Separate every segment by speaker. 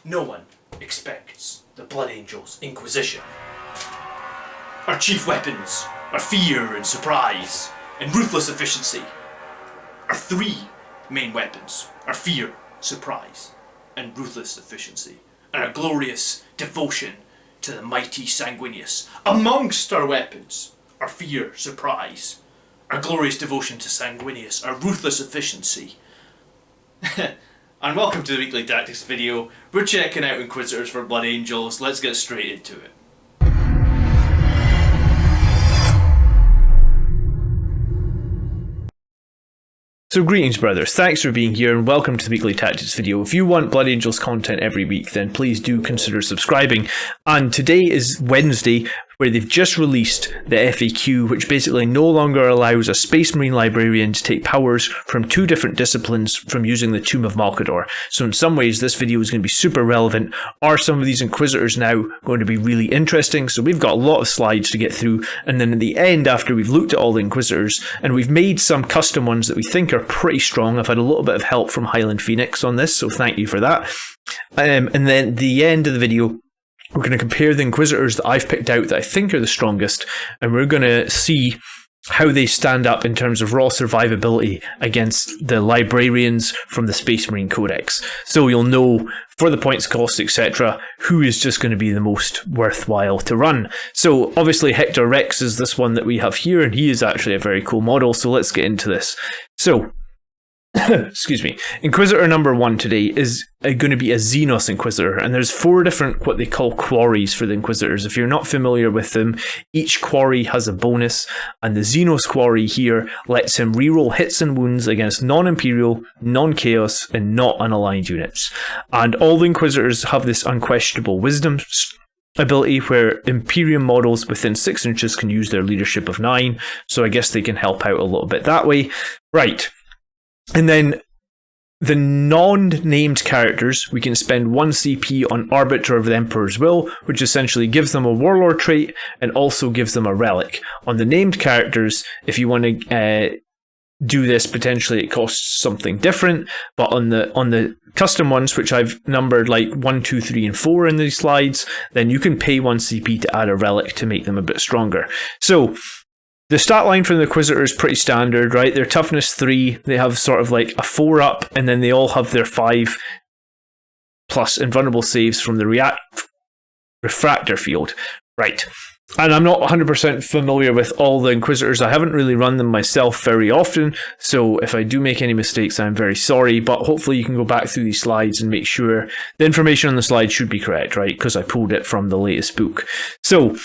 Speaker 1: No one expects the Blood Angels Inquisition. Our chief weapons are fear and surprise, and ruthless efficiency. Our three main weapons are fear, surprise, and ruthless efficiency, and our glorious devotion to the mighty Sanguinius. Amongst our weapons are fear, surprise, our glorious devotion to Sanguinius, our ruthless efficiency. And welcome to the Weekly Tactics video. We're checking out Inquisitors for Blood Angels. Let's get straight into it. So greetings brothers, thanks for being here and welcome to the Weekly Tactics video. If you want Blood Angels content every week, then please do consider subscribing. And today is Wednesday, where they've just released the FAQ, which basically no longer allows a Space Marine librarian to take powers from two different disciplines from using the Tomb of Malkador. So in some ways this video is going to be super relevant. Are some of these Inquisitors now going to be really interesting? So we've got a lot of slides to get through, and then at the end, after we've looked at all the Inquisitors, and we've made some custom ones that we think are pretty strong. I've had a little bit of help from Highland Phoenix on this, so thank you for that. And then at the end of the video, we're going to compare the Inquisitors that I've picked out that I think are the strongest, and we're going to see how they stand up in terms of raw survivability against the librarians from the Space Marine Codex. So you'll know, for the points cost, etc., who is just going to be the most worthwhile to run. So obviously Hector Rex is this one that we have here, and he is actually a very cool model, so let's get into this. So excuse me. Inquisitor number 1 today is going to be a Xenos Inquisitor, and there's 4 different what they call quarries for the Inquisitors. If you're not familiar with them, each quarry has a bonus, and the Xenos quarry here lets him reroll hits and wounds against non-Imperial, non-Chaos, and not unaligned units. And all the Inquisitors have this unquestionable wisdom ability where Imperium models within 6 inches can use their leadership of 9, so I guess they can help out a little bit that way. Right. And then the non-named characters, we can spend 1 CP on Arbiter of the Emperor's Will, which essentially gives them a Warlord trait and also gives them a relic. On the named characters, if you want to do this, potentially it costs something different, but on the custom ones, which I've numbered like 1, 2, 3, and 4 in these slides, then you can pay 1 CP to add a relic to make them a bit stronger. So the stat line for the Inquisitor is pretty standard, right? They're toughness 3, they have sort of like a 4 up, and then they all have their 5 plus invulnerable saves from the refractor field. Right. And I'm not 100% familiar with all the Inquisitors. I haven't really run them myself very often, so if I do make any mistakes, I'm very sorry, but hopefully you can go back through these slides and make sure the information on the slide should be correct, right? Because I pulled it from the latest book. So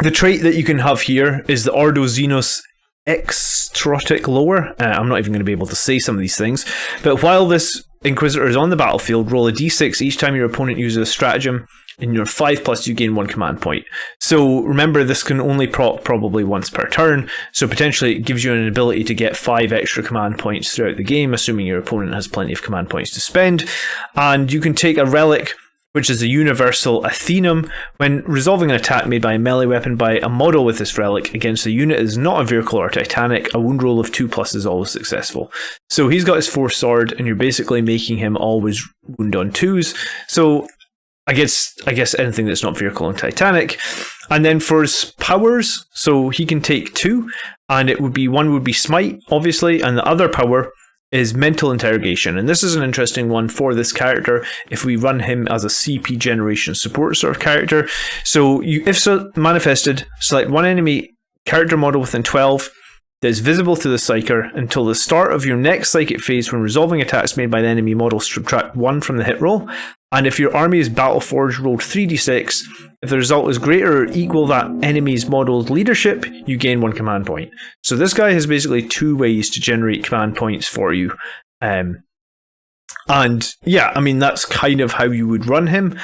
Speaker 1: the trait that you can have here is the Ordo Xenos Extrotic Lower. I'm not even going to be able to say some of these things. But while this Inquisitor is on the battlefield, roll a d6 each time your opponent uses a stratagem. In your 5+, you gain 1 command point. So remember, this can only proc probably once per turn. So potentially it gives you an ability to get 5 extra command points throughout the game, assuming your opponent has plenty of command points to spend. And you can take a relic, which is a universal Athenum. When resolving an attack made by a melee weapon by a model with this relic against a unit that is not a vehicle or Titanic, a wound roll of 2+ is always successful. So he's got his 4 sword, and you're basically making him always wound on 2s. So I guess anything that's not vehicle and Titanic. And then for his powers, so he can take 2, and it would be one would be Smite, obviously, and the other power is Mental Interrogation, and this is an interesting one for this character if we run him as a CP generation support sort of character. So if so manifested, select 1 enemy character model within 12 that is visible to the Psyker until the start of your next Psychic phase. When resolving attacks made by the enemy model, subtract 1 from the hit roll, and if your army is Battleforged, roll 3d6. If the result is greater or equal that enemy's model's leadership, you gain 1 command point. So this guy has basically 2 ways to generate command points for you. And yeah, I mean, that's kind of how you would run him.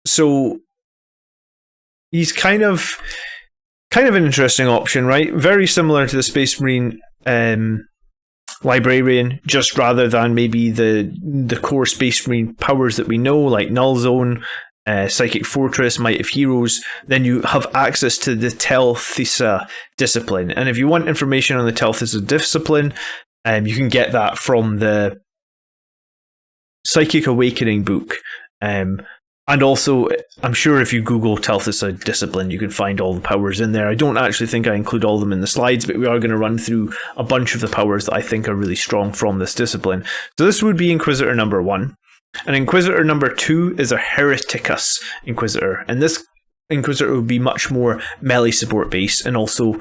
Speaker 1: So he's kind of an interesting option, right? Very similar to the Space Marine librarian, just rather than maybe the core Space Marine powers that we know, like Null Zone, Psychic Fortress, Might of Heroes. Then you have access to the Tel Thissa discipline, and if you want information on the Tel Thissa discipline, you can get that from the Psychic Awakening book. And also, I'm sure if you Google Tel'Thusa Discipline, you can find all the powers in there. I don't actually think I include all of them in the slides, but we are going to run through a bunch of the powers that I think are really strong from this discipline. So this would be Inquisitor number 1. And Inquisitor number 2 is a Hereticus Inquisitor. And this Inquisitor would be much more melee support based and also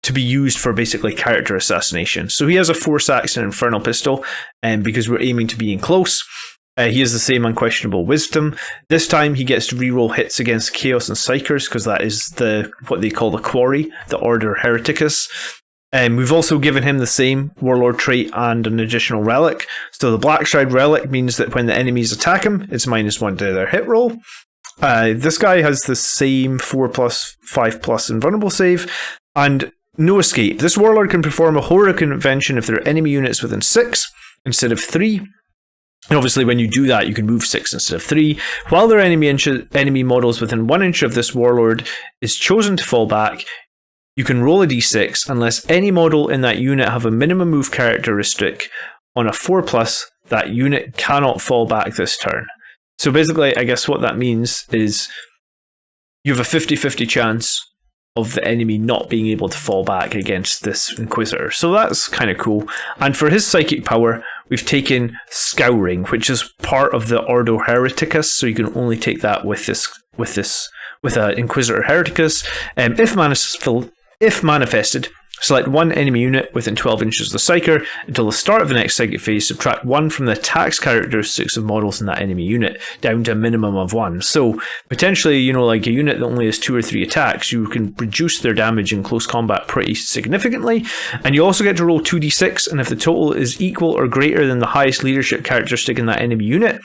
Speaker 1: to be used for basically character assassination. So he has a Force Axe and Infernal Pistol, because we're aiming to be in close. He has the same Unquestionable Wisdom. This time he gets to reroll hits against Chaos and Psychers, because that is what they call the Quarry, the Order Hereticus. We've also given him the same Warlord trait and an additional relic. So the Blackshroud relic means that when the enemies attack him, it's -1 to their hit roll. This guy has the same 4+, 5+ invulnerable save, and no escape. This Warlord can perform a horror convention if there are enemy units within 6 instead of 3. And obviously when you do that, you can move 6 instead of 3. While there are enemy models within 1 inch of this Warlord is chosen to fall back, you can roll a d6 unless any model in that unit have a minimum move characteristic on a 4+, that unit cannot fall back this turn. So basically, I guess what that means is you have a 50-50 chance of the enemy not being able to fall back against this Inquisitor. So that's kind of cool. And for his psychic power, we've taken Scouring, which is part of the Ordo Hereticus, so you can only take that with an Inquisitor Hereticus. If manifested, select one enemy unit within 12 inches of the Psyker. Until the start of the next psychic phase, subtract 1 from the attacks characteristics of models in that enemy unit, down to a minimum of 1. So, potentially, like a unit that only has 2 or 3 attacks, you can reduce their damage in close combat pretty significantly. And you also get to roll 2d6, and if the total is equal or greater than the highest leadership characteristic in that enemy unit,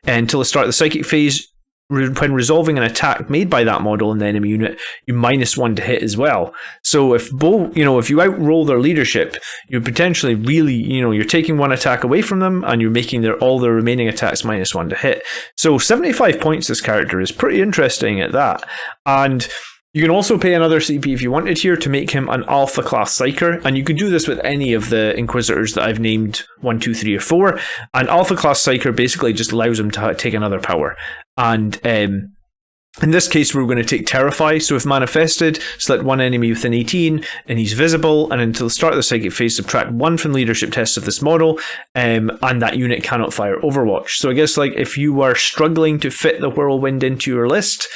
Speaker 1: until the start of the psychic phase, when resolving an attack made by that model in the enemy unit, you -1 to hit as well. So if if you outroll their leadership, you're potentially really, you're taking 1 attack away from them and you're making all their remaining attacks -1 to hit. So 75 points this character is pretty interesting at that. And you can also pay another CP if you wanted here to make him an Alpha class Psyker, and you could do this with any of the Inquisitors that I've named 1, 2, 3, or 4. And Alpha class Psyker basically just allows him to take another power. And in this case, we're going to take Terrify. So if manifested, select one enemy within 18, and he's visible, and until the start of the psychic phase, subtract 1 from leadership tests of this model, and that unit cannot fire Overwatch. So I guess if you were struggling to fit the Whirlwind into your list,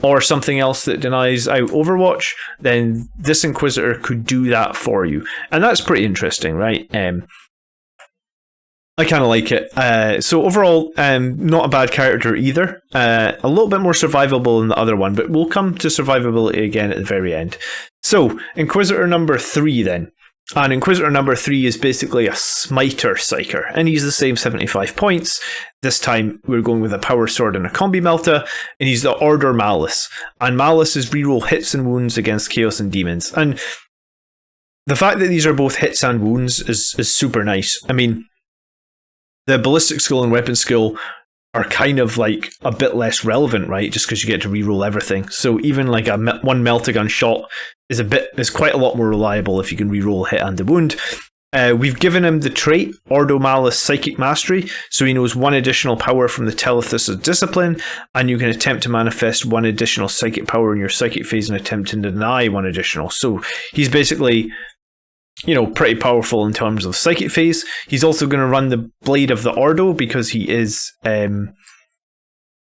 Speaker 1: or something else that denies out Overwatch, then this Inquisitor could do that for you. And that's pretty interesting, right? I kind of like it. So overall, not a bad character either. A little bit more survivable than the other one, but we'll come to survivability again at the very end. So, Inquisitor number 3 then. And Inquisitor number 3 is basically a Smiter Psyker, and he's the same 75 points. This time we're going with a Power Sword and a Combi Melta, and he's the Order Malice. And Malice is reroll hits and wounds against Chaos and Demons. And the fact that these are both hits and wounds is super nice. I mean, the Ballistic Skill and Weapon Skill are kind of a bit less relevant, right? Just because you get to reroll everything. So even one Meltagun shot is quite a lot more reliable if you can reroll a hit and a wound. We've given him the trait Ordo Malice Psychic Mastery, so he knows 1 additional power from the Tel'Thusa Discipline, and you can attempt to manifest 1 additional psychic power in your psychic phase and attempt to deny 1 additional. So he's basically, pretty powerful in terms of psychic phase. He's also going to run the Blade of the Ordo because he is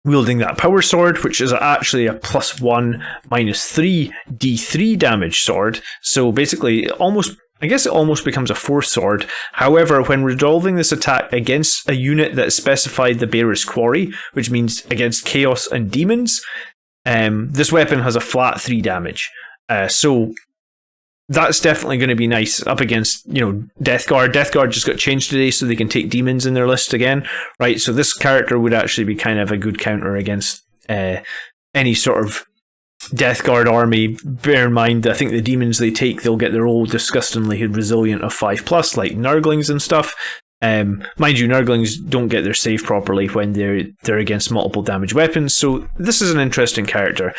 Speaker 1: wielding that Power Sword, which is actually a +1 -3 D3 damage sword. So basically, it almost becomes a Force Sword. However, when resolving this attack against a unit that specified the Bearer's Quarry, which means against Chaos and Demons, this weapon has a flat 3 damage. So that's definitely going to be nice up against, Death Guard. Death Guard just got changed today so they can take demons in their list again, right? So this character would actually be kind of a good counter against any sort of Death Guard army. Bear in mind, I think the demons they take, they'll get their old disgustingly resilient of 5+, like Nurglings and stuff. Mind you, Nurglings don't get their save properly when they're against multiple damage weapons, so this is an interesting character.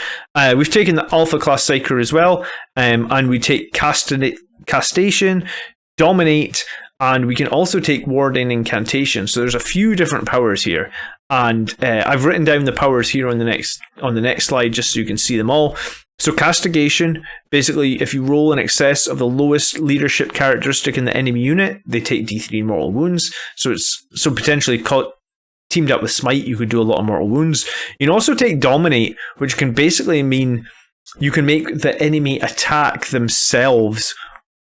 Speaker 1: We've taken the Alpha class Psyker as well, and we take Castation, Dominate, and we can also take warding incantation. So there's a few different powers here, and I've written down the powers here on the next slide just so you can see them all. So castigation, basically if you roll in excess of the lowest leadership characteristic in the enemy unit, they take D3 mortal wounds. So potentially teamed up with Smite, you could do a lot of mortal wounds. You can also take Dominate, which can basically mean you can make the enemy attack themselves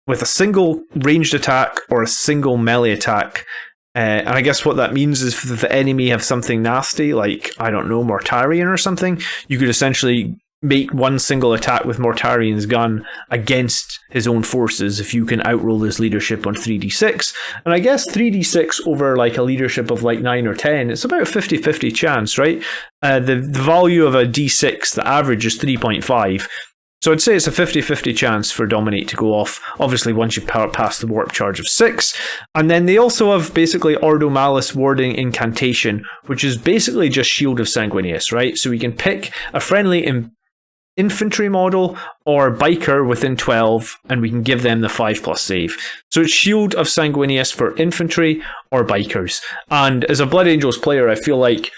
Speaker 1: with a single ranged attack or a single melee attack. And I guess what that means is if the enemy have something nasty, like, I don't know, Mortarion or something, you could essentially make one single attack with Mortarion's gun against his own forces if you can outroll his leadership on 3d6. And I guess 3d6 over like a leadership of like 9 or 10, it's about a 50-50 chance, right? The value of a d6, the average is 3.5. So I'd say it's a 50-50 chance for Dominate to go off, obviously once you pass the warp charge of 6. And then they also have basically Ordo Malus Warding Incantation, which is basically just Shield of Sanguinius, right? So we can pick a friendly infantry model or biker within 12, and we can give them the 5+ save. So it's Shield of Sanguinius for infantry or bikers. And as a Blood Angels player, I feel like,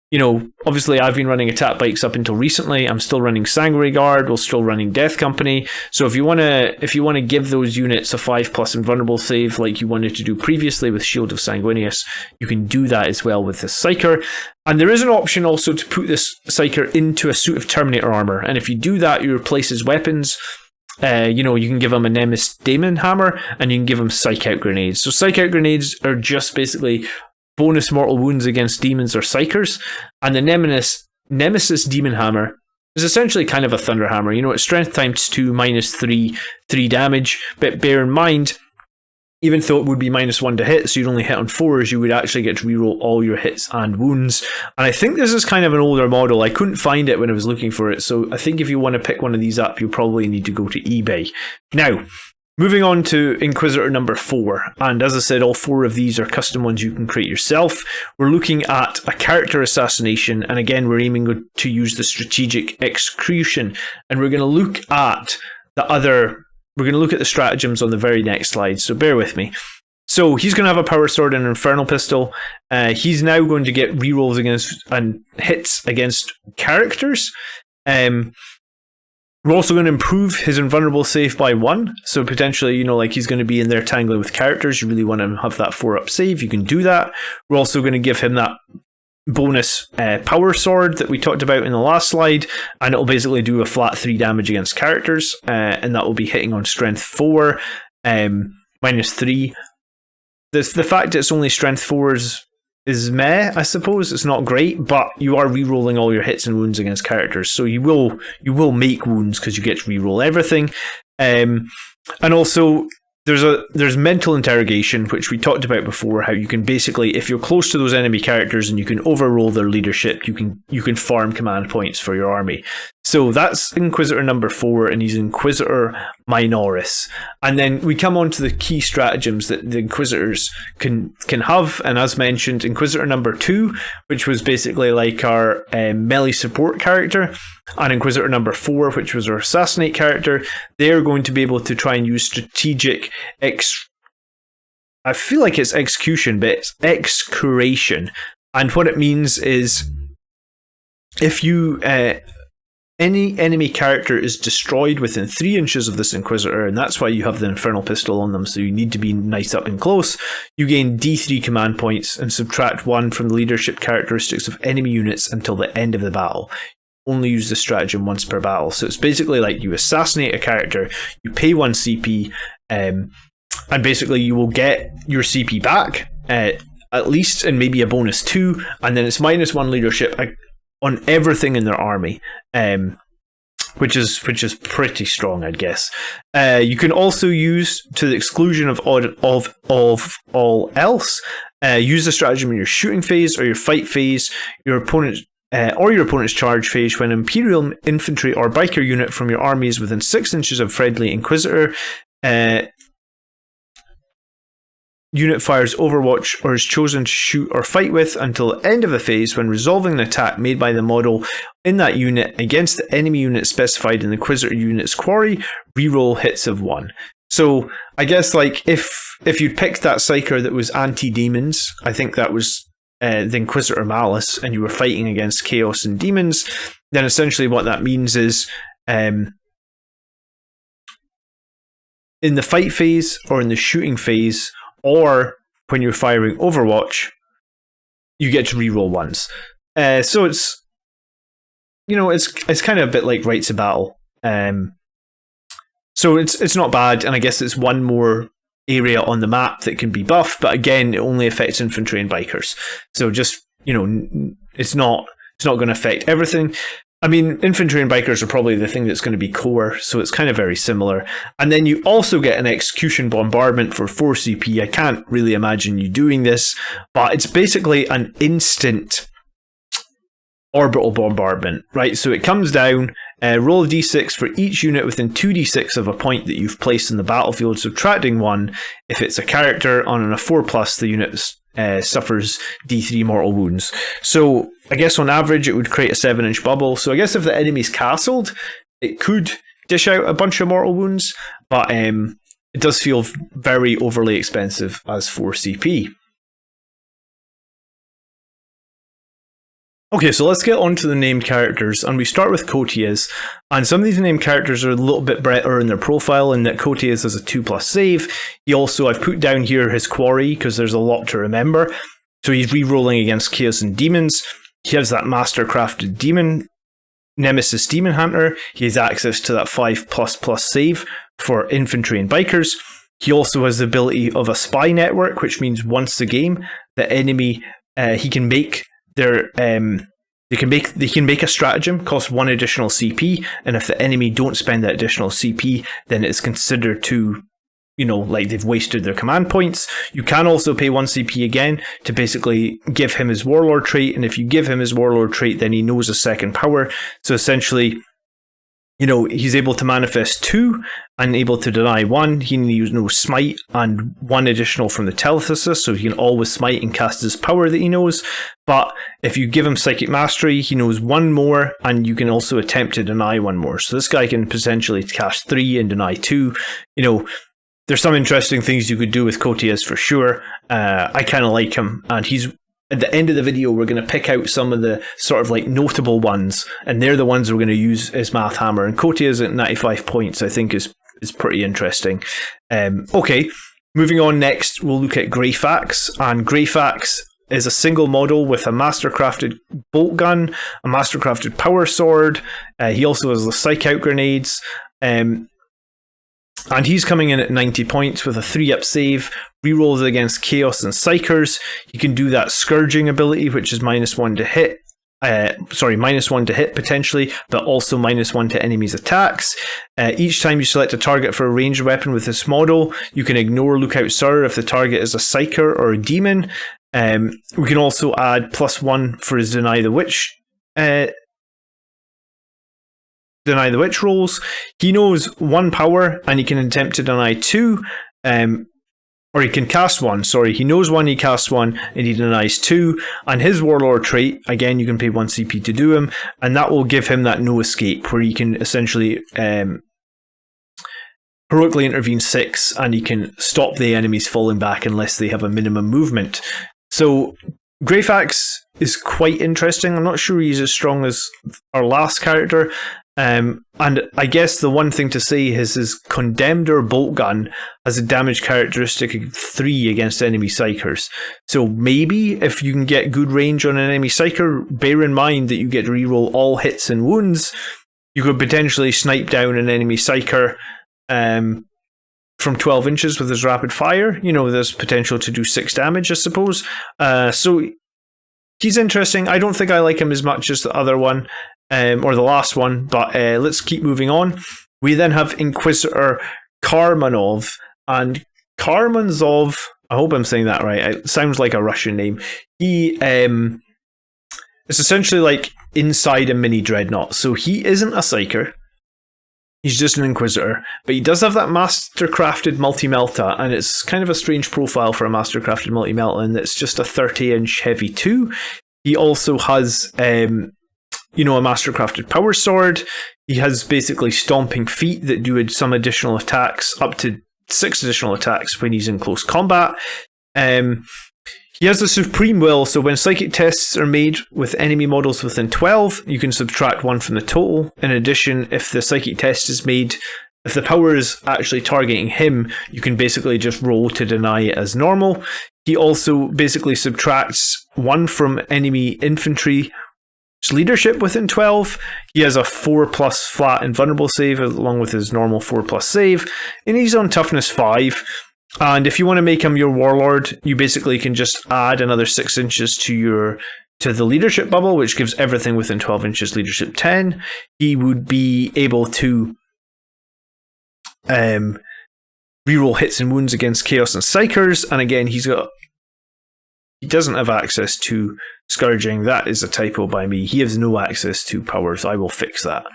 Speaker 1: you know, obviously I've been running attack bikes up until recently. I'm still running Sanguinary Guard, we're still running Death Company. So if you want to give those units a 5+ invulnerable save like you wanted to do previously with Shield of Sanguinius, you can do that as well with this Psyker. And there is an option also to put this Psyker into a suit of Terminator armor. And if you do that, you replace his weapons. You know, you can give him a Nemesis Daemon Hammer, and you can give him Psych Out Grenades. So Psych Out Grenades are just basically bonus mortal wounds against demons or psychers, and the Nemesis Demon Hammer is essentially kind of a Thunder Hammer. You know, it's strength times 2, -3 damage, but bear in mind, even though it would be -1 to hit, so you'd only hit on 4s, you would actually get to reroll all your hits and wounds. And I think this is kind of an older model. I couldn't find it when I was looking for it, so I think if you want to pick one of these up, you probably need to go to eBay. Now, moving on to Inquisitor number 4, and as I said, all 4 of these are custom ones you can create yourself. We're looking at a character assassination, and again, we're aiming to use the strategic execution, and we're going to look at the stratagems on the very next slide, so bear with me. So he's going to have a power sword and an infernal pistol. He's now going to get rerolls against and hits against characters. We're also going to improve his invulnerable save by 1. So potentially, you know, like he's going to be in there tangling with characters. You really want to have that 4-up save. You can do that. We're also going to give him that bonus power sword that we talked about in the last slide. And it'll basically do a flat 3 damage against characters. And that will be hitting on strength 4, -3. The fact that it's only strength 4 is meh, I suppose. It's not great, but you are re-rolling all your hits and wounds against characters, so you will make wounds because you get to re-roll everything. And also there's mental interrogation, which we talked about before, how you can basically, if you're close to those enemy characters and you can overroll their leadership, you can farm command points for your army. So that's Inquisitor number 4, and he's Inquisitor Minoris. And then we come on to the key stratagems that the Inquisitors can have, and as mentioned, Inquisitor number 2, which was basically like our melee support character, and Inquisitor number 4, which was our assassinate character, they're going to be able to try and use strategic I feel like it's execution, but it's execration. And what it means is if you any enemy character is destroyed within 3 inches of this Inquisitor, and that's why you have the Infernal Pistol on them, so you need to be nice up and close, you gain D3 command points and subtract 1 from the leadership characteristics of enemy units until the end of the battle. Only use the stratagem once per battle. So it's basically like you assassinate a character, you pay 1 CP, and basically you will get your CP back, at least, and maybe a bonus 2, and then it's -1 leadership on everything in their army, which is pretty strong, I guess. You can also use, to the exclusion of all else, use the stratagem in your shooting phase or your fight phase, your opponent's charge phase when Imperial infantry or biker unit from your army is within 6 inches of friendly Inquisitor. Unit fires Overwatch or is chosen to shoot or fight with until the end of the phase when resolving an attack made by the model in that unit against the enemy unit specified in the Inquisitor unit's quarry, reroll hits of 1. So I guess like if you'd picked that Psyker that was anti-demons, I think that was the Inquisitor Malice, and you were fighting against Chaos and Demons, then essentially what that means is in the fight phase or in the shooting phase or when you're firing Overwatch, you get to reroll ones. So it's, it's kind of a bit like Rites of Battle. So it's not bad, and I guess it's one more area on the map that can be buffed, but again, it only affects infantry and bikers. So just, it's not going to affect everything. I mean, infantry and bikers are probably the thing that's going to be core, so it's kind of very similar. And then you also get an execution bombardment for 4 CP. I can't really imagine you doing this, but it's basically an instant orbital bombardment, right? So it comes down, roll a d6 for each unit within 2d6 of a point that you've placed in the battlefield, subtracting 1. If it's a character on a 4+, the unit suffers d3 mortal wounds. So I guess on average it would create a 7-inch bubble. So I guess if the enemy's castled, it could dish out a bunch of mortal wounds, but it does feel very overly expensive as 4 CP. Okay, so let's get on to the named characters, and we start with Cotias, and some of these named characters are a little bit better in their profile, in that Cotias has a 2+ save. He also, I've put down here his quarry, because there's a lot to remember. So he's re-rolling against Chaos and Demons. He has that master-crafted demon, Nemesis Demon Hunter. He has access to that 5++ save for infantry and bikers. He also has the ability of a spy network, which means once a game, the enemy, he can make they can make a stratagem, cost 1 additional CP, and if the enemy don't spend that additional CP, then it's considered to, like they've wasted their command points. You can also pay 1 CP again to basically give him his warlord trait, and if you give him his warlord trait, then he knows a second power. So essentially, he's able to manifest 2 and able to deny 1. He knows smite and 1 additional from the telethesis, so he can always smite and cast his power that he knows. But if you give him psychic mastery, he knows 1 more, and you can also attempt to deny 1 more. So this guy can potentially cast 3 and deny 2. There's some interesting things you could do with Cotias for sure. I kind of like him, and he's at the end of the video, we're going to pick out some of the sort of like notable ones, and they're the ones we're going to use as Math Hammer. And Cotias at 95 points, I think, is pretty interesting. Okay, moving on next, we'll look at Greyfax. And Greyfax is a single model with a mastercrafted bolt gun, a mastercrafted power sword. He also has the psych out grenades. And he's coming in at 90 points with a 3-up save, rerolls against Chaos and Psychers. He can do that Scourging ability, which is -1 to hit. -1 to hit potentially, but also -1 to enemies' attacks. Each time you select a target for a ranged weapon with this model, you can ignore Lookout Sir if the target is a Psyker or a Demon. We can also add +1 for his Deny the Witch rolls. He knows 1 power, and he can attempt to deny 2, or he can cast 1. Sorry, he knows 1, he casts 1, and he denies 2. And his warlord trait, again, you can pay 1 CP to do him, and that will give him that no escape, where he can essentially heroically intervene 6, and he can stop the enemies falling back unless they have a minimum movement. So Greyfax is quite interesting. I'm not sure he's as strong as our last character. And I guess the one thing to say is his Condemned bolt gun has a damage characteristic of 3 against enemy psychers. So maybe if you can get good range on an enemy psycher, bear in mind that you get to reroll all hits and wounds. You could potentially snipe down an enemy psycher from 12 inches with his rapid fire. There's potential to do 6 damage, I suppose. So he's interesting. I don't think I like him as much as the other one. Or the last one, but let's keep moving on. We then have Inquisitor Karmanov, and Karmanzov, I hope I'm saying that right, it sounds like a Russian name. He is essentially like inside a mini dreadnought, so he isn't a Psyker, he's just an Inquisitor, but he does have that mastercrafted multi-melta, and it's kind of a strange profile for a mastercrafted multi-melta, and it's just a 30-inch heavy 2. He also has a mastercrafted power sword. He has basically stomping feet that do some additional attacks up to 6 additional attacks when he's in close combat. He has the Supreme Will, so when psychic tests are made with enemy models within 12, you can subtract 1 from the total. In addition, if the psychic test is made, if the power is actually targeting him, you can basically just roll to deny it as normal. He also basically subtracts 1 from enemy infantry leadership within 12. He has a 4+ flat invulnerable save along with his normal 4+ save, and he's on toughness 5. And if you want to make him your warlord, you basically can just add another 6 inches to the leadership bubble, which gives everything within 12 inches leadership 10. He would be able to reroll hits and wounds against Chaos and Psychers, and again he doesn't have access to Scourging. That is a typo by me. He has no access to powers. I will fix that.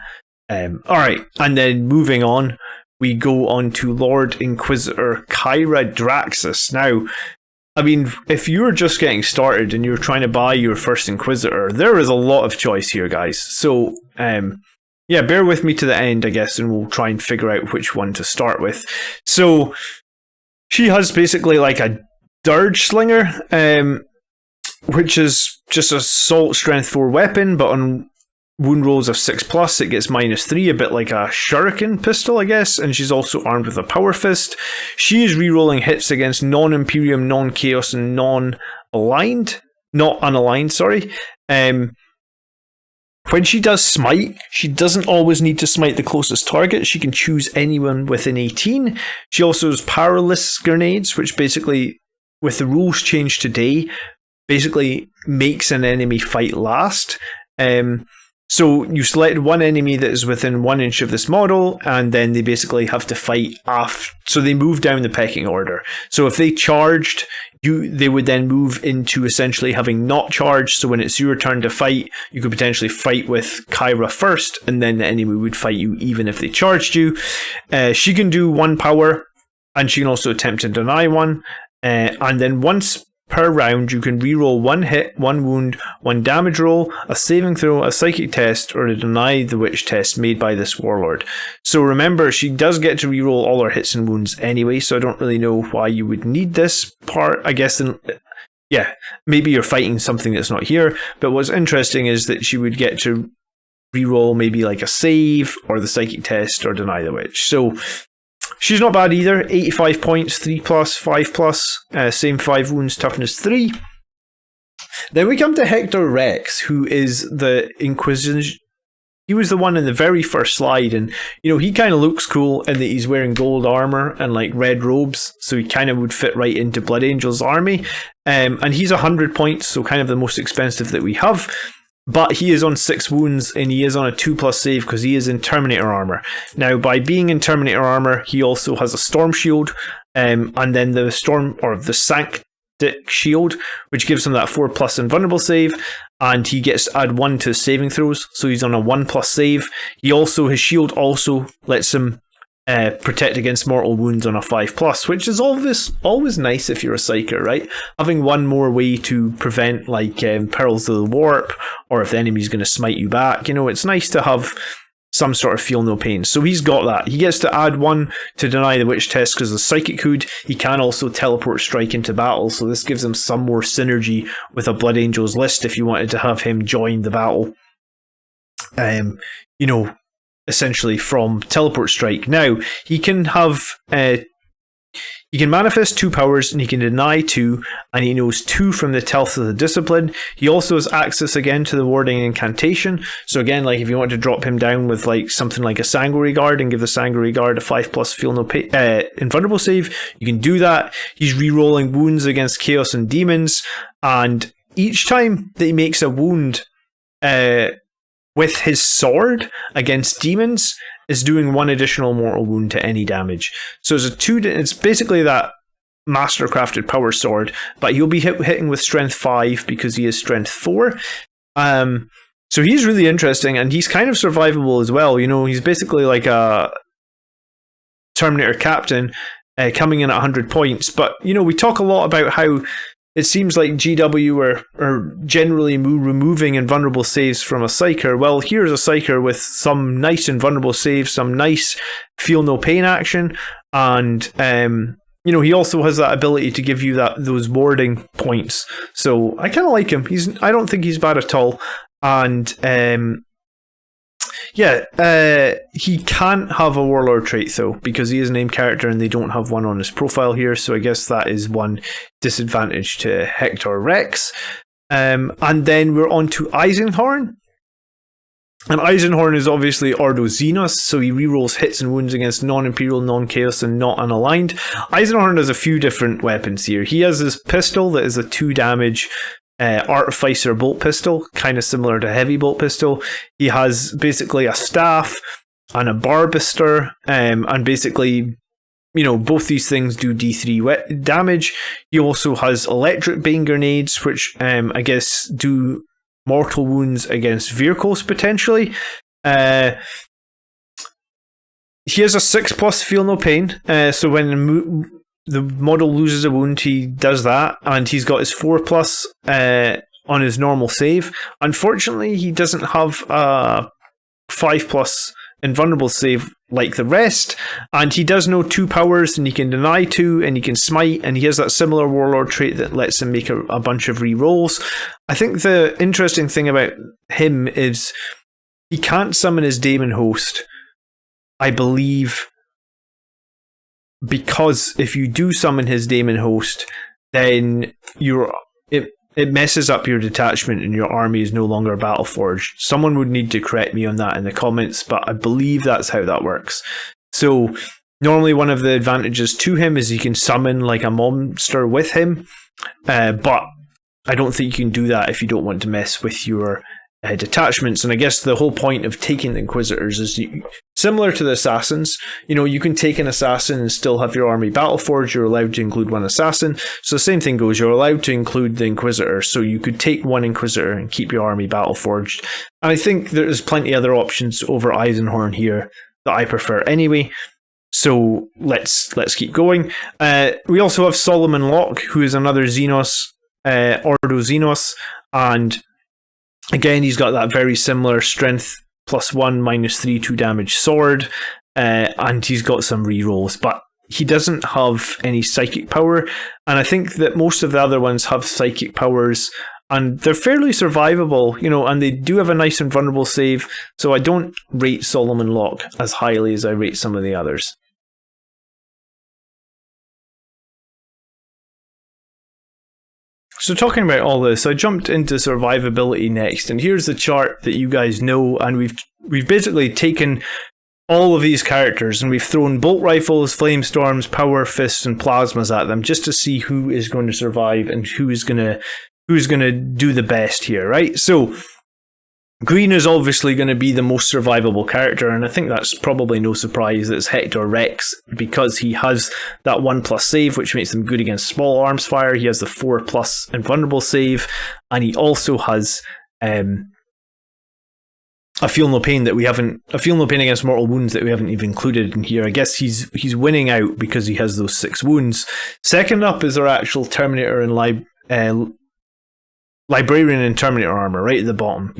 Speaker 1: Alright, and then moving on, we go on to Lord Inquisitor Kyra Draxus. Now, I mean, if you're just getting started and you're trying to buy your first Inquisitor, there is a lot of choice here, guys. So, yeah, bear with me to the end, I guess, and we'll try and figure out which one to start with. So, she has basically like a Dirge Slinger, which is just a Assault Strength 4 weapon, but on wound rolls of 6+, it gets -3, a bit like a Shuriken pistol, I guess, and she's also armed with a Power Fist. She is rerolling hits against non-Imperium, non-Chaos, and not unaligned, sorry. When she does smite, she doesn't always need to smite the closest target. She can choose anyone within 18. She also has Powerless Grenades, which basically, with the rules changed today, basically makes an enemy fight last. So you select one enemy that is within 1 inch of this model, and then they basically have to fight after. So they move down the pecking order. So if they charged, they would then move into essentially having not charged. So when it's your turn to fight, you could potentially fight with Kyra first, and then the enemy would fight you even if they charged you. She can do 1 power, and she can also attempt to deny 1. And then once per round, you can reroll 1 hit, 1 wound, 1 damage roll, a saving throw, a psychic test, or a deny the witch test made by this warlord. So remember, she does get to reroll all her hits and wounds anyway, so I don't really know why you would need this part. I guess, yeah, maybe you're fighting something that's not here, but what's interesting is that she would get to reroll maybe like a save, or the psychic test, or deny the witch. So she's not bad either. 85 points, 3+, 5+, same 5 wounds, toughness 3. Then we come to Hector Rex, who is the Inquisition. He was the one in the very first slide, and he kind of looks cool in that he's wearing gold armor and like red robes, so he kind of would fit right into Blood Angel's army. And he's 100 points, so kind of the most expensive that we have. But he is on 6 wounds, and he is on a 2+ save because he is in Terminator armor. Now, by being in Terminator armor, he also has a Storm Shield, and then the Sanctic Shield, which gives him that 4+ invulnerable save, and he gets to add 1 to saving throws, so he's on a 1+ save. His shield also lets him protect against mortal wounds on a 5+, which is always nice if you're a Psyker, right? Having 1 more way to prevent like perils of the warp, or if the enemy's going to smite you back. It's nice to have some sort of feel no pain. So he's got that. He gets to add 1 to deny the witch test because of the psychic hood. He can also teleport strike into battle, so this gives him some more synergy with a Blood Angels list if you wanted to have him join the battle. Essentially from teleport strike. Now he can have he can manifest 2 powers, and he can deny 2, and he knows 2 from the Teeth of the Discipline. He also has access again to the warding incantation. So again, like if you want to drop him down with like something like a Sanguinary Guard and give the Sanguinary Guard a 5+ feel no pain invulnerable save, you can do that. He's rerolling wounds against Chaos and Demons, and each time that he makes a wound with his sword against demons, is doing 1 additional mortal wound to any damage. So it's basically that mastercrafted power sword, but he'll be hitting with strength 5 because he is strength 4. So he's really interesting, and he's kind of survivable as well. He's basically like a Terminator captain coming in at 100 points. But we talk a lot about how it seems like GW are generally removing invulnerable saves from a Psyker. Well, here's a Psyker with some nice invulnerable saves, some nice feel no pain action, and he also has that ability to give you those warding points. So I kind of like him. I don't think he's bad at all, and he can't have a Warlord trait though, because he is a named character and they don't have one on his profile here, so I guess that is one disadvantage to Hector Rex. And then we're on to Eisenhorn. And Eisenhorn is obviously Ordo Xenos, so he rerolls hits and wounds against non-Imperial, non-Chaos, and not unaligned. Eisenhorn has a few different weapons here. He has his pistol that is a 2 damage Artificer bolt pistol, kind of similar to heavy bolt pistol. He has basically a staff and a barbister, and basically, both these things do D3 damage. He also has electric bane grenades, which I guess do mortal wounds against vehicles potentially. He has a 6+ feel no pain, so when the model loses a wound, he does that, and he's got his 4+ on his normal save. Unfortunately, he doesn't have a 5+ invulnerable save like the rest, and he does know 2 powers, and he can deny 2, and he can smite, and he has that similar Warlord trait that lets him make a bunch of re-rolls. I think the interesting thing about him is he can't summon his Daemon Host, I believe, because if you do summon his Daemon Host, then it messes up your detachment and your army is no longer Battleforged. Someone would need to correct me on that in the comments, but I believe that's how that works. So normally one of the advantages to him is he can summon like a monster with him, but I don't think you can do that if you don't want to mess with your detachments. And I guess the whole point of taking the Inquisitors is similar to the Assassins. You can take an Assassin and still have your army Battleforged. You're allowed to include one Assassin. So the same thing goes. You're allowed to include the Inquisitor. So you could take one Inquisitor and keep your army Battleforged. And I think there's plenty other options over Eisenhorn here that I prefer anyway. So let's keep going. We also have Solomon Locke, who is another Xenos, Ordo Xenos, and again, he's got that very similar strength +1, -3, 2 damage sword, and he's got some rerolls, but he doesn't have any psychic power, and I think that most of the other ones have psychic powers, and they're fairly survivable, and they do have a nice invulnerable save, so I don't rate Solomon Locke as highly as I rate some of the others. So talking about all this, I jumped into survivability next, and here's the chart that you guys know, and we've basically taken all of these characters and we've thrown bolt rifles, flame storms, power fists, and plasmas at them just to see who is going to survive and who's gonna do the best here, right? So green is obviously going to be the most survivable character, and I think that's probably no surprise that it's Hector Rex, because he has that 1+ save, which makes him good against small arms fire. He has the 4+ invulnerable save, and he also has a feel no pain against mortal wounds that we haven't even included in here. I guess he's winning out because he has those 6 wounds. Second up is our actual Terminator and Librarian and Terminator armor right at the bottom,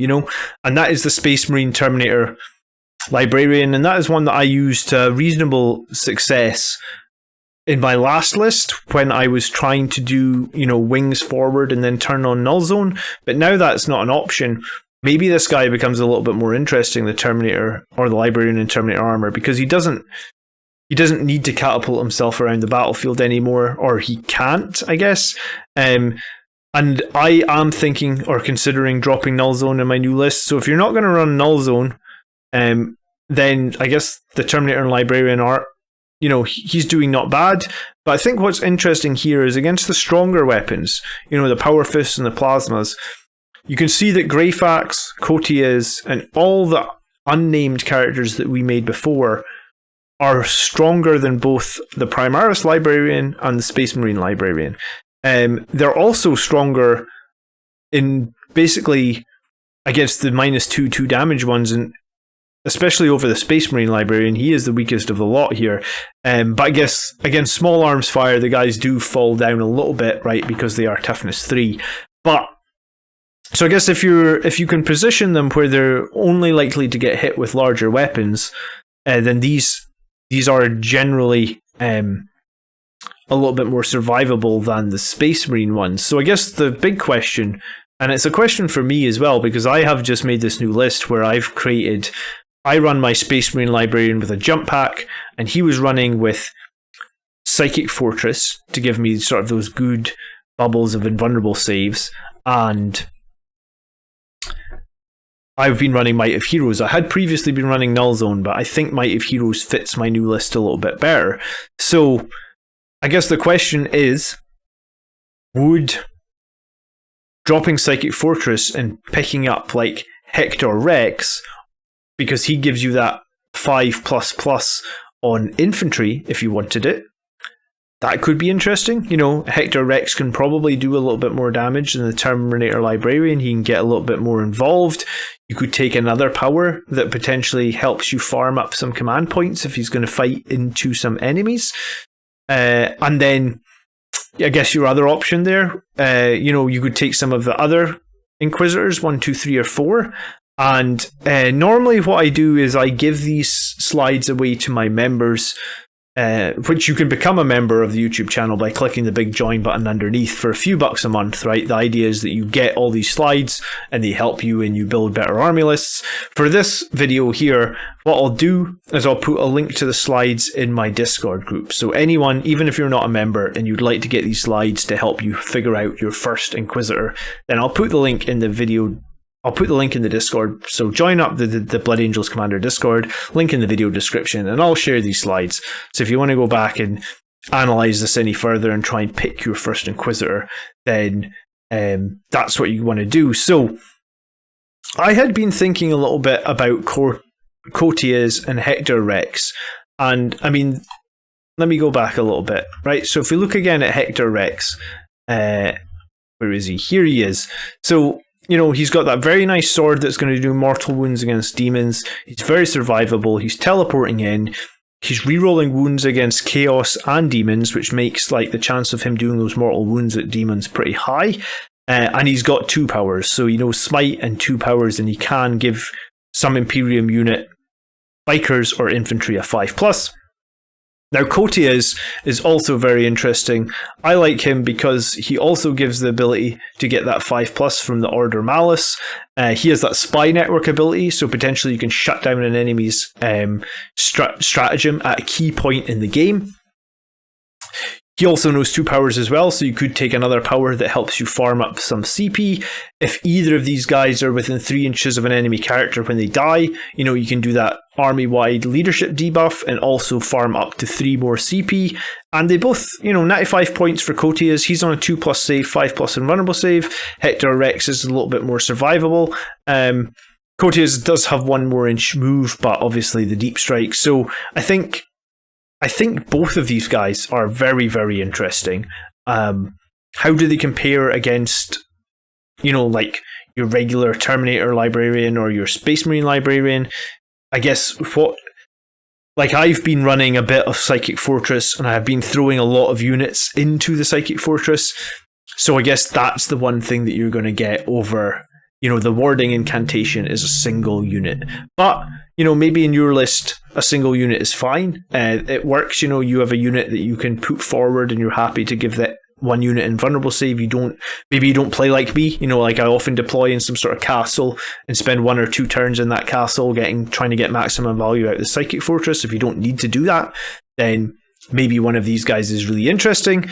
Speaker 1: and that is the Space Marine Terminator Librarian, and that is one that I used to reasonable success in my last list when I was trying to do, wings forward and then turn on Null Zone, but now that's not an option. Maybe this guy becomes a little bit more interesting, the Terminator or the Librarian and Terminator armor, because he doesn't need to catapult himself around the battlefield anymore, or he can't, I guess. And I am thinking or considering dropping Null Zone in my new list. So if you're not going to run Null Zone, then I guess the Terminator and Librarian are, he's doing not bad. But I think what's interesting here is against the stronger weapons, the Power Fists and the Plasmas, you can see that Greyfax, Cotias, and all the unnamed characters that we made before are stronger than both the Primaris Librarian and the Space Marine Librarian. They're also stronger in basically against the -2 damage ones, and especially over the Space Marine Librarian. He is the weakest of the lot here. But I guess against small arms fire, the guys do fall down a little bit, right, because they are toughness 3. But so I guess if you can position them where they're only likely to get hit with larger weapons, then these are generally a little bit more survivable than the Space Marine ones. So I guess the big question, and it's a question for me as well, because I have just made this new list where I run my Space Marine Librarian with a jump pack, and he was running with Psychic Fortress to give me sort of those good bubbles of invulnerable saves, and I've been running Might of Heroes. I had previously been running Null Zone, but I think Might of Heroes fits my new list a little bit better. So I guess the question is, would dropping Psychic Fortress and picking up like Hector Rex, because he gives you that 5++ on infantry if you wanted it, that could be interesting. You know, Hector Rex can probably do a little bit more damage than the Terminator Librarian. He can get a little bit more involved. You could take another power that potentially helps you farm up some command points if he's going to fight into some enemies. And then, I guess your other option there, you could take some of the other Inquisitors, 1, 2, 3, or 4. And normally what I do is I give these slides away to my members, which you can become a member of the YouTube channel by clicking the big join button underneath for a few bucks a month, right? The idea is that you get all these slides and they help you and you build better army lists. For this video here, what I'll do is I'll put a link to the slides in my Discord group. So anyone, even if you're not a member and you'd like to get these slides to help you figure out your first Inquisitor, then I'll put the link in the video. I'll put the link in the Discord, so join up the Blood Angels Commander Discord, link in the video description, and I'll share these slides. So if you want to go back and analyse this any further and try and pick your first Inquisitor, then that's what you want to do. So I had been thinking a little bit about Courtiers and Hector Rex, and I mean, let me go back a little bit, right? So if we look again at Hector Rex, where is he? Here he is. So he's got that very nice sword that's going to do mortal wounds against demons. He's very survivable. He's teleporting in. He's rerolling wounds against chaos and demons, which makes like the chance of him doing those mortal wounds at demons pretty high. And he's got 2 powers. So, smite and 2 powers, and he can give some Imperium unit, bikers or infantry, a 5+. Now, Courtiers is also very interesting. I like him because he also gives the ability to get that 5+ from the Order Malice. He has that spy network ability, so potentially you can shut down an enemy's stratagem at a key point in the game. He also knows 2 powers as well, so you could take another power that helps you farm up some CP. If either of these guys are within 3 inches of an enemy character when they die, you can do that army-wide leadership debuff and also farm up to 3 more CP. And they both, 95 points for Courtiers. He's on a 2+ save, 5+ invulnerable save. Hector Rex is a little bit more survivable. Courtiers does have 1 more inch move, but obviously the deep strike. So I think both of these guys are very, very interesting. How do they compare against, like your regular Terminator Librarian or your Space Marine Librarian? I guess I've been running a bit of Psychic Fortress, and I've been throwing a lot of units into the Psychic Fortress. So I guess that's the one thing that you're going to get over, the warding incantation is a single unit. But, maybe in your list, a single unit is fine. It works, you have a unit that you can put forward and you're happy to give that 1 unit invulnerable save. Maybe you don't play like me, like I often deploy in some sort of castle and spend 1 or 2 turns in that castle trying to get maximum value out of the Psychic Fortress. If you don't need to do that, then maybe one of these guys is really interesting.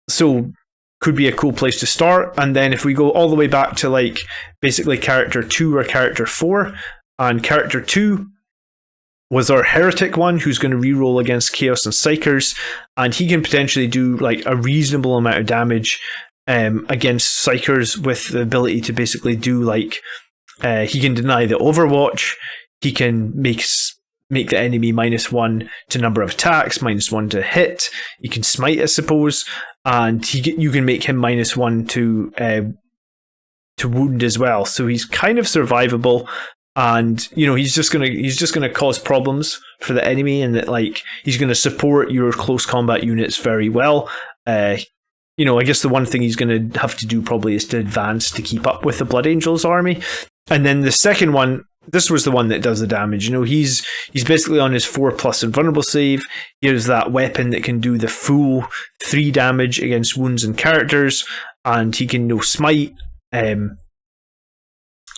Speaker 1: So could be a cool place to start. And then if we go all the way back to basically character 2 or character 4, and character 2 was our heretic one who's going to reroll against Chaos and Psychers, and he can potentially do a reasonable amount of damage against Psychers with the ability to basically do he can deny the Overwatch, he can make the enemy -1 to number of attacks, -1 to hit, he can smite, I suppose, and you can make him -1 to wound as well. So he's kind of survivable. and he's just gonna cause problems for the enemy, and that like he's gonna support your close combat units very well. I guess the one thing he's gonna have to do probably is to advance to keep up with the Blood Angels army. And then the second one, this was the one that does the damage. He's basically on his 4+ invulnerable save. He has that weapon that can do the full 3 damage against wounds and characters, and he can smite, and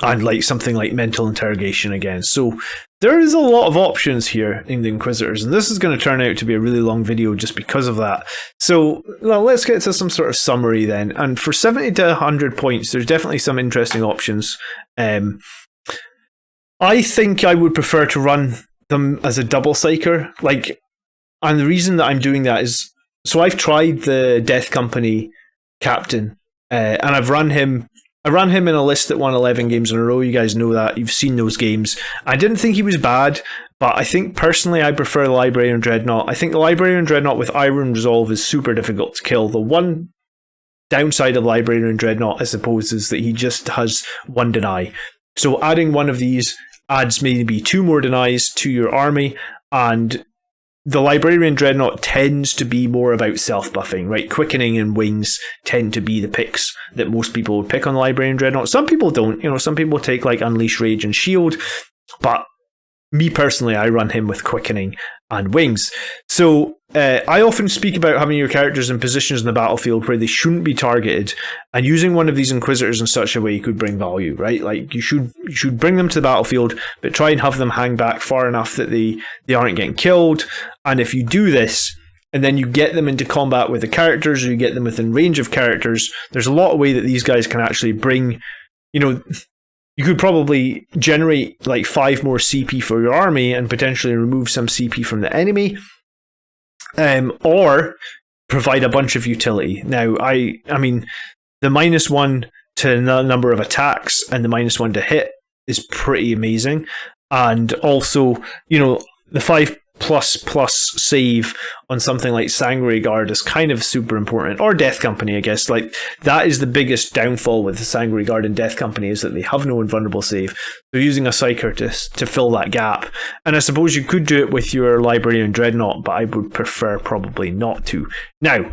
Speaker 1: like something like mental interrogation again. So there is a lot of options here in the Inquisitors, and this is going to turn out to be a really long video just because of that. So let's get to some sort of summary then. And for 70 to 100 points, there's definitely some interesting options. I think I would prefer to run them as a double psyker. And the reason that I'm doing that is, so I've tried the Death Company captain, and I've run him. I ran him in a list that won 11 games in a row. You guys know that. You've seen those games. I didn't think he was bad, but I think personally I prefer the Librarian Dreadnought. I think the Librarian Dreadnought with Iron Resolve is super difficult to kill. The one downside of Librarian Dreadnought, I suppose, is that he just has 1 deny. So adding one of these adds maybe 2 more denies to your army, and the Librarian Dreadnought tends to be more about self-buffing, right? Quickening and Wings tend to be the picks that most people would pick on the Librarian Dreadnought. Some people don't, some people take like Unleash Rage and Shield, but me personally, I run him with Quickening and Wings. So I often speak about having your characters in positions in the battlefield where they shouldn't be targeted, and using one of these Inquisitors in such a way could bring value, right? Like you should bring them to the battlefield, but try and have them hang back far enough that they aren't getting killed. And if you do this, and then you get them into combat with the characters, or you get them within range of characters, there's a lot of way that these guys can actually bring, you could probably generate like 5 more CP for your army and potentially remove some CP from the enemy, or provide a bunch of utility. Now, I mean, the -1 to the number of attacks and the -1 to hit is pretty amazing, and also, the 5++ save on something like Sanguinary Guard is kind of super important, or Death Company, I guess. Like, that is the biggest downfall with the Sanguinary Guard and Death Company, is that they have no invulnerable save. So using a Psyker to fill that gap. And I suppose you could do it with your Librarian Dreadnought, but I would prefer probably not to. Now,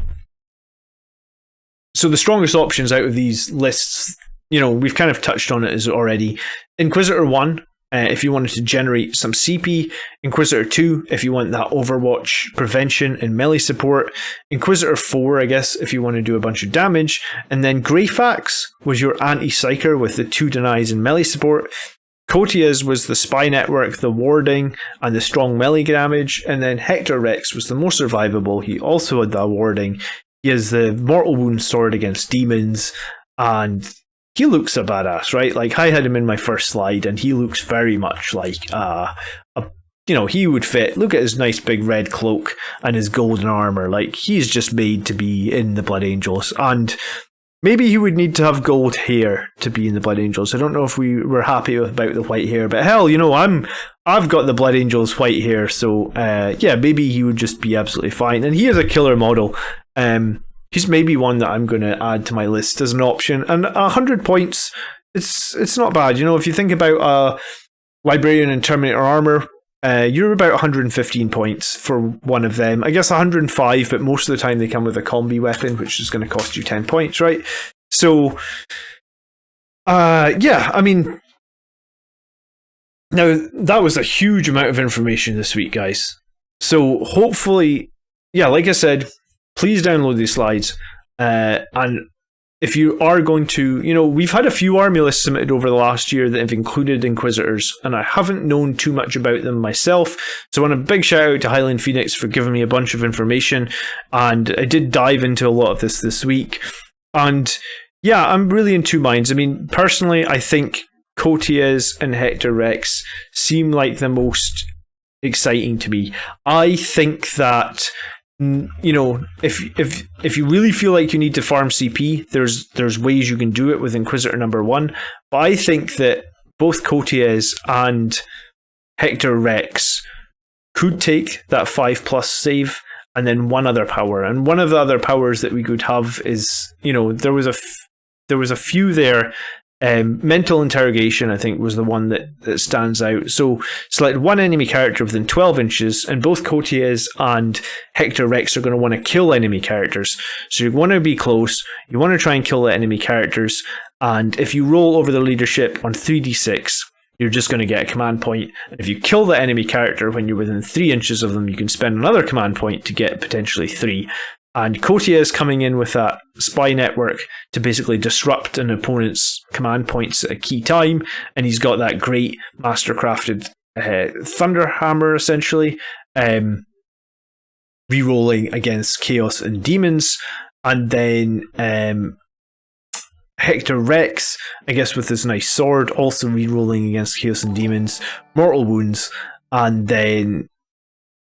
Speaker 1: so the strongest options out of these lists, we've kind of touched on it as already. Inquisitor 1, if you wanted to generate some CP. Inquisitor 2, if you want that Overwatch prevention and melee support. Inquisitor 4, I guess, if you want to do a bunch of damage. And then Greyfax was your anti-psyker with the 2 denies and melee support. Cotias was the spy network, the warding, and the strong melee damage. And then Hector Rex was the most survivable. He also had the warding. He has the mortal wound sword against demons, and he looks a badass, right? Like, I had him in my first slide, and he looks very much like, he would fit. Look at his nice big red cloak and his golden armor. Like, he's just made to be in the Blood Angels. And maybe he would need to have gold hair to be in the Blood Angels. I don't know if we were happy about the white hair, but hell, I've got the Blood Angels white hair, so maybe he would just be absolutely fine. And he is a killer model. He's maybe one that I'm going to add to my list as an option. And 100 points, it's not bad. If you think about Librarian and Terminator armor, you're about 115 points for one of them. I guess 105, but most of the time they come with a combi weapon, which is going to cost you 10 points, right? So, I mean, now that was a huge amount of information this week, guys. So hopefully, like I said, please download these slides, and if you are going to, we've had a few army lists submitted over the last year that have included Inquisitors, and I haven't known too much about them myself, so I want a big shout out to Highland Phoenix for giving me a bunch of information, and I did dive into a lot of this week, and I'm really in 2 minds. I mean, personally, I think Cotias and Hector Rex seem like the most exciting to me. I think that, if you really feel like you need to farm CP, there's ways you can do it with Inquisitor number 1. But I think that both Cotias and Hector Rex could take that 5+ save, and then one other power. And one of the other powers that we could have is, there was a few there. Mental interrogation, I think, was the one that stands out. So select one enemy character within 12 inches, and both Courtiers and Hector Rex are going to want to kill enemy characters. So you want to be close, you want to try and kill the enemy characters, and if you roll over the leadership on 3d6, you're just going to get a command point. If you kill the enemy character when you're within 3 inches of them, you can spend another command point to get potentially 3. And Cotia is coming in with that spy network to basically disrupt an opponent's command points at a key time. And he's got that great mastercrafted Thunder Hammer, essentially, rerolling against Chaos and Demons. And then Hector Rex, I guess with his nice sword, also rerolling against Chaos and Demons, Mortal Wounds, and then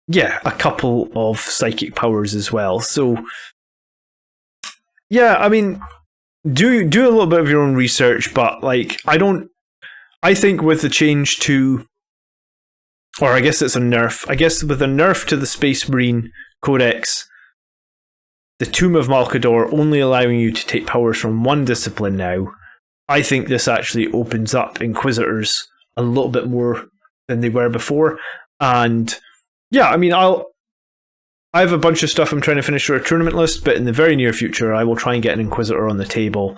Speaker 1: yeah, a couple of psychic powers as well. So, yeah, I mean, do a little bit of your own research, but like, I think with the change to, or I guess it's a nerf, I guess with a nerf to the Space Marine Codex, the Tomb of Malkador only allowing you to take powers from one discipline now, I think this actually opens up Inquisitors a little bit more than they were before, and yeah, I mean, I have a bunch of stuff I'm trying to finish for a tournament list, but in the very near future, I will try and get an Inquisitor on the table,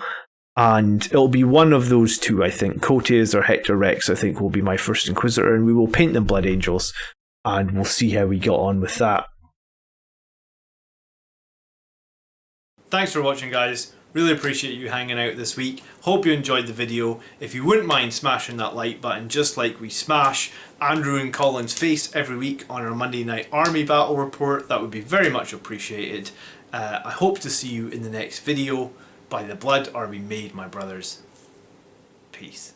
Speaker 1: and it'll be one of those two, I think. Cotes or Hector Rex, I think, will be my first Inquisitor, and we will paint them Blood Angels, and we'll see how we get on with that. Thanks for watching, guys. Really appreciate you hanging out this week. Hope you enjoyed the video. If you wouldn't mind smashing that like button, just like we smash Andrew and Colin's face every week on our Monday Night Army Battle Report, that would be very much appreciated. I hope to see you in the next video. By the blood are we made, my brothers. Peace.